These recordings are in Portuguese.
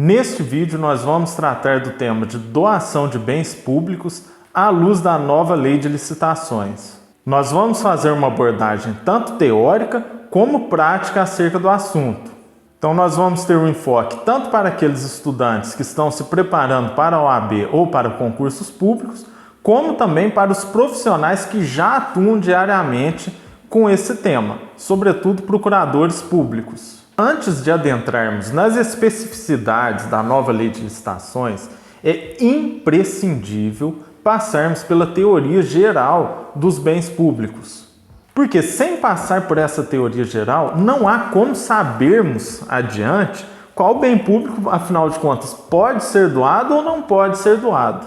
Neste vídeo nós vamos tratar do tema de doação de bens públicos à luz da nova lei de licitações. Nós vamos fazer uma abordagem tanto teórica como prática acerca do assunto. Então nós vamos ter um enfoque tanto para aqueles estudantes que estão se preparando para a OAB ou para concursos públicos, como também para os profissionais que já atuam diariamente com esse tema, sobretudo procuradores públicos. Antes de adentrarmos nas especificidades da nova lei de licitações, é imprescindível passarmos pela teoria geral dos bens públicos. Porque sem passar por essa teoria geral, não há como sabermos adiante qual bem público, afinal de contas, pode ser doado ou não pode ser doado.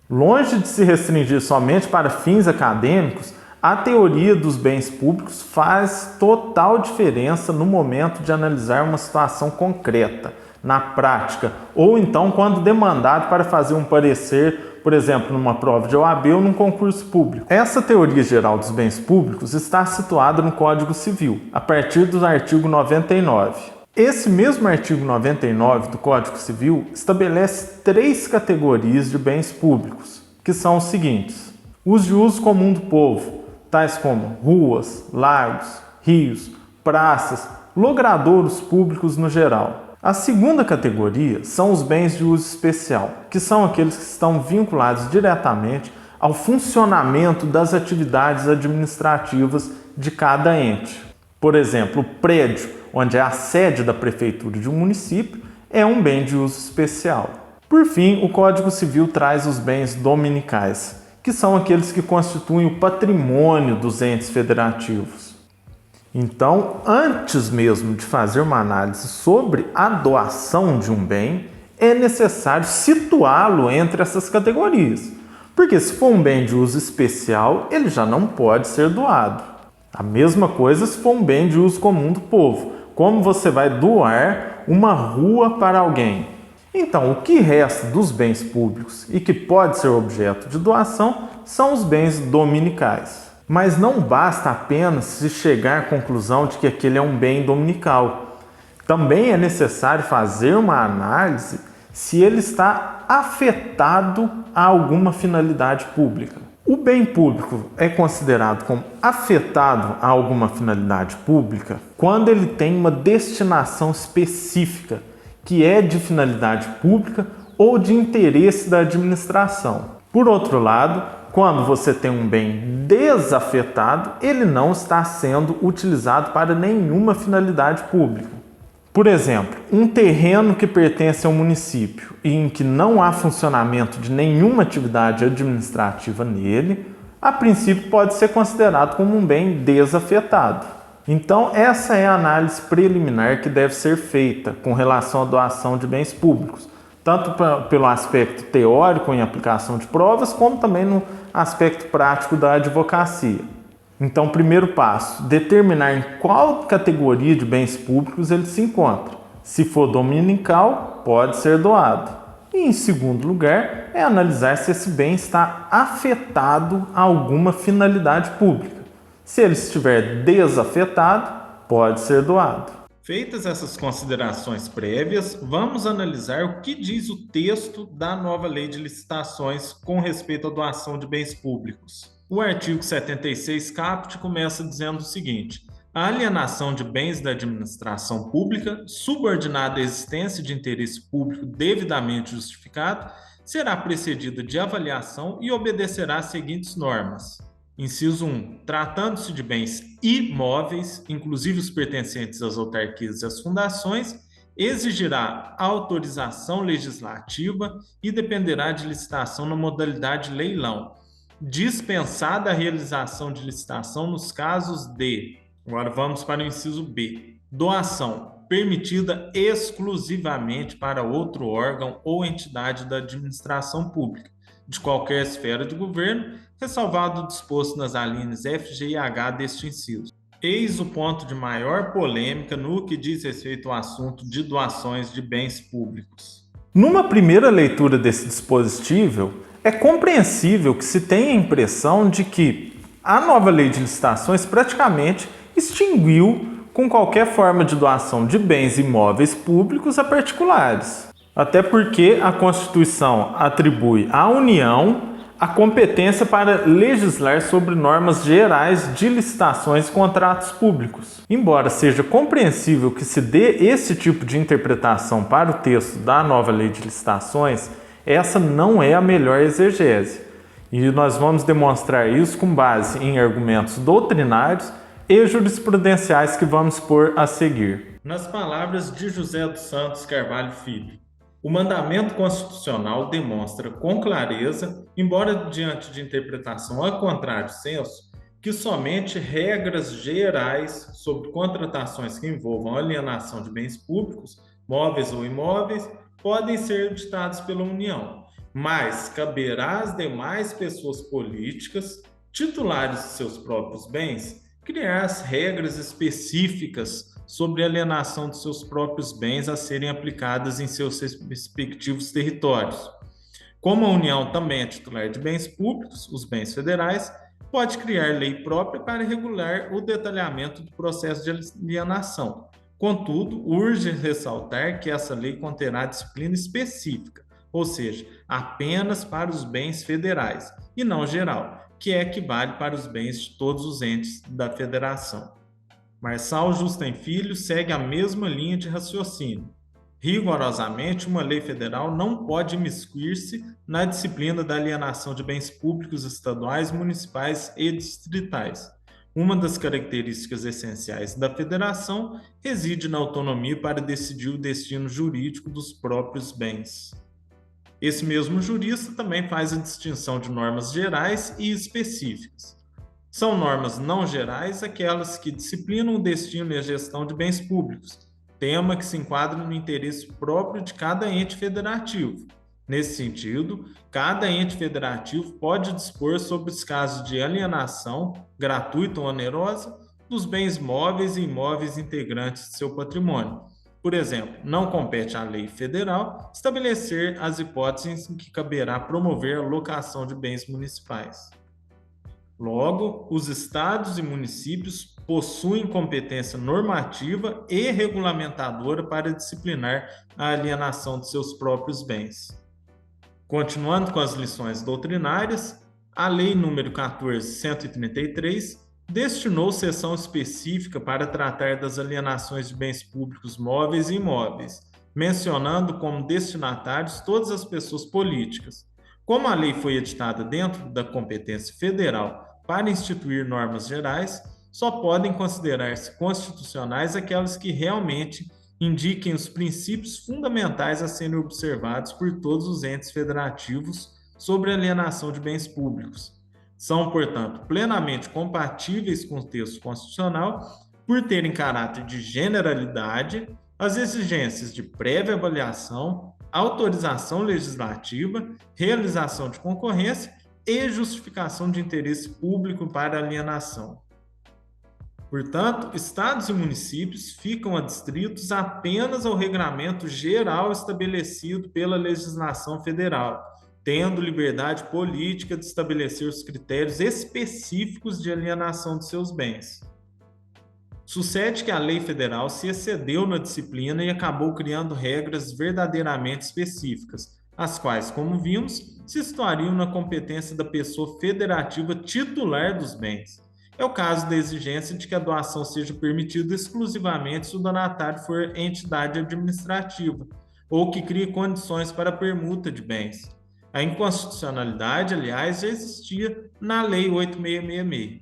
Longe de se restringir somente para fins acadêmicos, a teoria dos bens públicos faz total diferença no momento de analisar uma situação concreta, na prática, ou então quando demandado para fazer um parecer, por exemplo, numa prova de OAB ou num concurso público. Essa teoria geral dos bens públicos está situada no Código Civil, a partir do artigo 99. Esse mesmo artigo 99 do Código Civil estabelece 3 categorias de bens públicos, que são os seguintes: os de uso comum do povo, tais como ruas, lagos, rios, praças, logradouros públicos no geral. A segunda categoria são os bens de uso especial, que são aqueles que estão vinculados diretamente ao funcionamento das atividades administrativas de cada ente. Por exemplo, o prédio, onde é a sede da prefeitura de um município, é um bem de uso especial. Por fim, o Código Civil traz os bens dominicais, que são aqueles que constituem o patrimônio dos entes federativos. Então, antes mesmo de fazer uma análise sobre a doação de um bem, é necessário situá-lo entre essas categorias. Porque se for um bem de uso especial, ele já não pode ser doado. A mesma coisa se for um bem de uso comum do povo. Como você vai doar uma rua para alguém? Então, o que resta dos bens públicos e que pode ser objeto de doação são os bens dominicais. Mas não basta apenas se chegar à conclusão de que aquele é um bem dominical. Também é necessário fazer uma análise se ele está afetado a alguma finalidade pública. O bem público é considerado como afetado a alguma finalidade pública quando ele tem uma destinação específica, que é de finalidade pública ou de interesse da administração. Por outro lado, quando você tem um bem desafetado, ele não está sendo utilizado para nenhuma finalidade pública. Por exemplo, um terreno que pertence ao município e em que não há funcionamento de nenhuma atividade administrativa nele, a princípio pode ser considerado como um bem desafetado. Então, essa é a análise preliminar que deve ser feita com relação à doação de bens públicos, tanto pelo aspecto teórico em aplicação de provas, como também no aspecto prático da advocacia. Então, primeiro passo, determinar em qual categoria de bens públicos ele se encontra. Se for dominical, pode ser doado. E, em segundo lugar, é analisar se esse bem está afetado a alguma finalidade pública. Se ele estiver desafetado, pode ser doado. Feitas essas considerações prévias, vamos analisar o que diz o texto da nova lei de licitações com respeito à doação de bens públicos. O artigo 76 caput começa dizendo o seguinte: a alienação de bens da administração pública, subordinada à existência de interesse público devidamente justificado, será precedida de avaliação e obedecerá às seguintes normas. Inciso 1. Tratando-se de bens imóveis, inclusive os pertencentes às autarquias e às fundações, exigirá autorização legislativa e dependerá de licitação na modalidade leilão, dispensada a realização de licitação nos casos de... Agora vamos para o inciso B. Doação permitida exclusivamente para outro órgão ou entidade da administração pública, de qualquer esfera de governo, ressalvado o disposto nas alíneas F, G e H deste inciso. Eis o ponto de maior polêmica no que diz respeito ao assunto de doações de bens públicos. Numa primeira leitura desse dispositivo, é compreensível que se tenha a impressão de que a nova lei de licitações praticamente extinguiu com qualquer forma de doação de bens imóveis públicos a particulares. Até porque a Constituição atribui à União a competência para legislar sobre normas gerais de licitações e contratos públicos. Embora seja compreensível que se dê esse tipo de interpretação para o texto da nova lei de licitações, essa não é a melhor exegese. E nós vamos demonstrar isso com base em argumentos doutrinários e jurisprudenciais que vamos pôr a seguir. Nas palavras de José dos Santos Carvalho Filho, o mandamento constitucional demonstra com clareza, embora diante de interpretação a contrário senso, que somente regras gerais sobre contratações que envolvam alienação de bens públicos, móveis ou imóveis, podem ser ditadas pela União, mas caberá às demais pessoas políticas, titulares de seus próprios bens, criar as regras específicas sobre a alienação de seus próprios bens a serem aplicadas em seus respectivos territórios. Como a União também é titular de bens públicos, os bens federais, pode criar lei própria para regular o detalhamento do processo de alienação. Contudo, urge ressaltar que essa lei conterá disciplina específica, ou seja, apenas para os bens federais, e não geral, que equivale para os bens de todos os entes da federação. Marçal Justem Filho segue a mesma linha de raciocínio. Rigorosamente, uma lei federal não pode imiscuir-se na disciplina da alienação de bens públicos estaduais, municipais e distritais. Uma das características essenciais da federação reside na autonomia para decidir o destino jurídico dos próprios bens. Esse mesmo jurista também faz a distinção de normas gerais e específicas. São normas não gerais aquelas que disciplinam o destino e a gestão de bens públicos, tema que se enquadra no interesse próprio de cada ente federativo. Nesse sentido, cada ente federativo pode dispor sobre os casos de alienação, gratuita ou onerosa, dos bens móveis e imóveis integrantes de seu patrimônio. Por exemplo, não compete à lei federal estabelecer as hipóteses em que caberá promover a locação de bens municipais. Logo, os estados e municípios possuem competência normativa e regulamentadora para disciplinar a alienação de seus próprios bens. Continuando com as lições doutrinárias, a Lei nº 14.133 destinou seção específica para tratar das alienações de bens públicos móveis e imóveis, mencionando como destinatários todas as pessoas políticas. Como a lei foi editada dentro da competência federal para instituir normas gerais, só podem considerar-se constitucionais aquelas que realmente indiquem os princípios fundamentais a serem observados por todos os entes federativos sobre a alienação de bens públicos. São, portanto, plenamente compatíveis com o texto constitucional por terem caráter de generalidade, as exigências de prévia avaliação, autorização legislativa, realização de concorrência e justificação de interesse público para alienação. Portanto, estados e municípios ficam adstritos apenas ao regramento geral estabelecido pela legislação federal, tendo liberdade política de estabelecer os critérios específicos de alienação de seus bens. Sucede que a lei federal se excedeu na disciplina e acabou criando regras verdadeiramente específicas, as quais, como vimos, se situariam na competência da pessoa federativa titular dos bens. É o caso da exigência de que a doação seja permitida exclusivamente se o donatário for entidade administrativa, ou que crie condições para a permuta de bens. A inconstitucionalidade, aliás, já existia na Lei 8.666.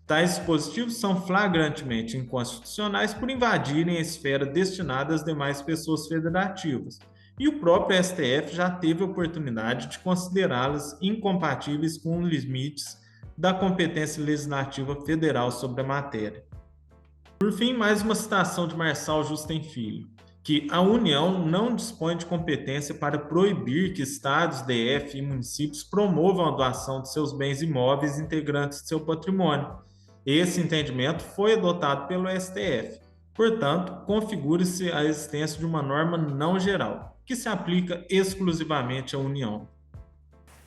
Tais dispositivos são flagrantemente inconstitucionais por invadirem a esfera destinada às demais pessoas federativas, e o próprio STF já teve a oportunidade de considerá-las incompatíveis com os limites da competência legislativa federal sobre a matéria. Por fim, mais uma citação de Marçal Justem Filho, que a União não dispõe de competência para proibir que estados, DF e municípios promovam a doação de seus bens imóveis integrantes de seu patrimônio. Esse entendimento foi adotado pelo STF. Portanto, configura-se a existência de uma norma não geral, que se aplica exclusivamente à União.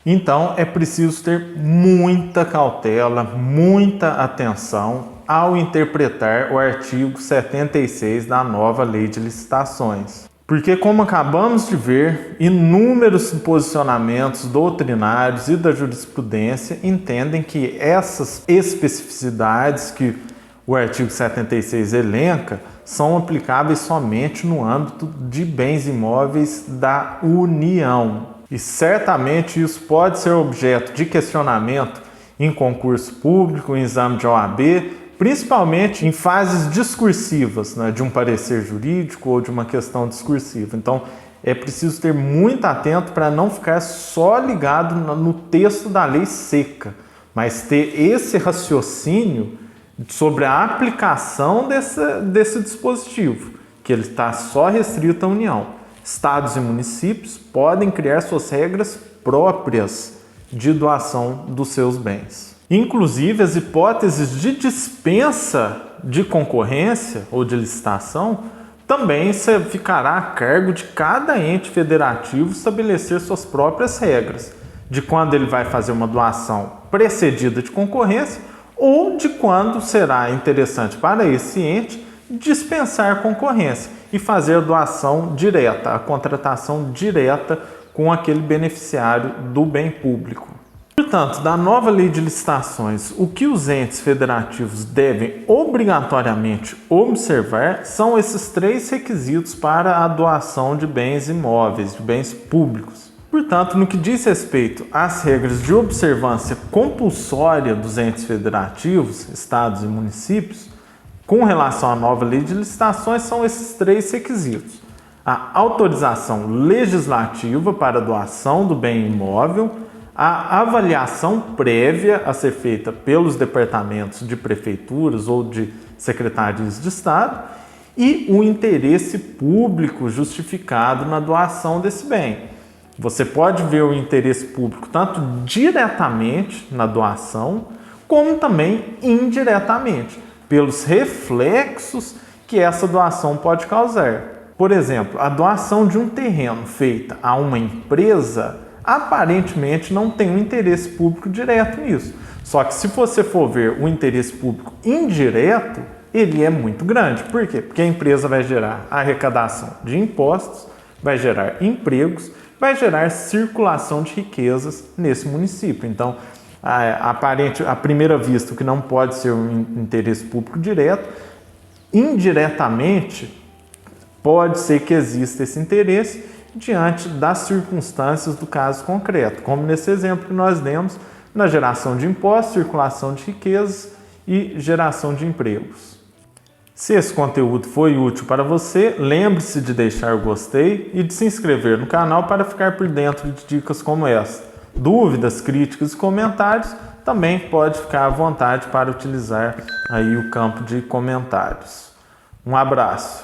Então, é preciso ter muita cautela, muita atenção ao interpretar o artigo 76 da nova Lei de Licitações. Porque, como acabamos de ver, inúmeros posicionamentos doutrinários e da jurisprudência entendem que essas especificidades que o artigo 76 elenca são aplicáveis somente no âmbito de bens imóveis da União. E certamente isso pode ser objeto de questionamento em concurso público, em exame de OAB, principalmente em fases discursivas, né, de um parecer jurídico ou de uma questão discursiva. Então, é preciso ter muito atento para não ficar só ligado no texto da lei seca, mas ter esse raciocínio sobre a aplicação desse dispositivo, que ele está só restrito à União. Estados e municípios podem criar suas regras próprias de doação dos seus bens. Inclusive, as hipóteses de dispensa de concorrência ou de licitação também ficará a cargo de cada ente federativo estabelecer suas próprias regras, de quando ele vai fazer uma doação precedida de concorrência ou de quando será interessante para esse ente dispensar concorrência e fazer a doação direta, a contratação direta com aquele beneficiário do bem público. Portanto, da nova lei de licitações, o que os entes federativos devem obrigatoriamente observar são esses 3 requisitos para a doação de bens imóveis, de bens públicos. Portanto, no que diz respeito às regras de observância compulsória dos entes federativos, estados e municípios, com relação à nova lei de licitações, são esses 3 requisitos: a autorização legislativa para a doação do bem imóvel, a avaliação prévia a ser feita pelos departamentos de prefeituras ou de secretarias de Estado e o interesse público justificado na doação desse bem. Você pode ver o interesse público tanto diretamente na doação, como também indiretamente, pelos reflexos que essa doação pode causar. Por exemplo, a doação de um terreno feita a uma empresa aparentemente não tem um interesse público direto nisso. Só que se você for ver o interesse público indireto, ele é muito grande. Por quê? Porque a empresa vai gerar arrecadação de impostos, vai gerar empregos, vai gerar circulação de riquezas nesse município. Então, à primeira vista, o que não pode ser um interesse público direto, indiretamente pode ser que exista esse interesse diante das circunstâncias do caso concreto, como nesse exemplo que nós demos, na geração de impostos, circulação de riquezas e geração de empregos. Se esse conteúdo foi útil para você, lembre-se de deixar o gostei e de se inscrever no canal para ficar por dentro de dicas como essa. Dúvidas, críticas e comentários, também pode ficar à vontade para utilizar aí o campo de comentários. Um abraço!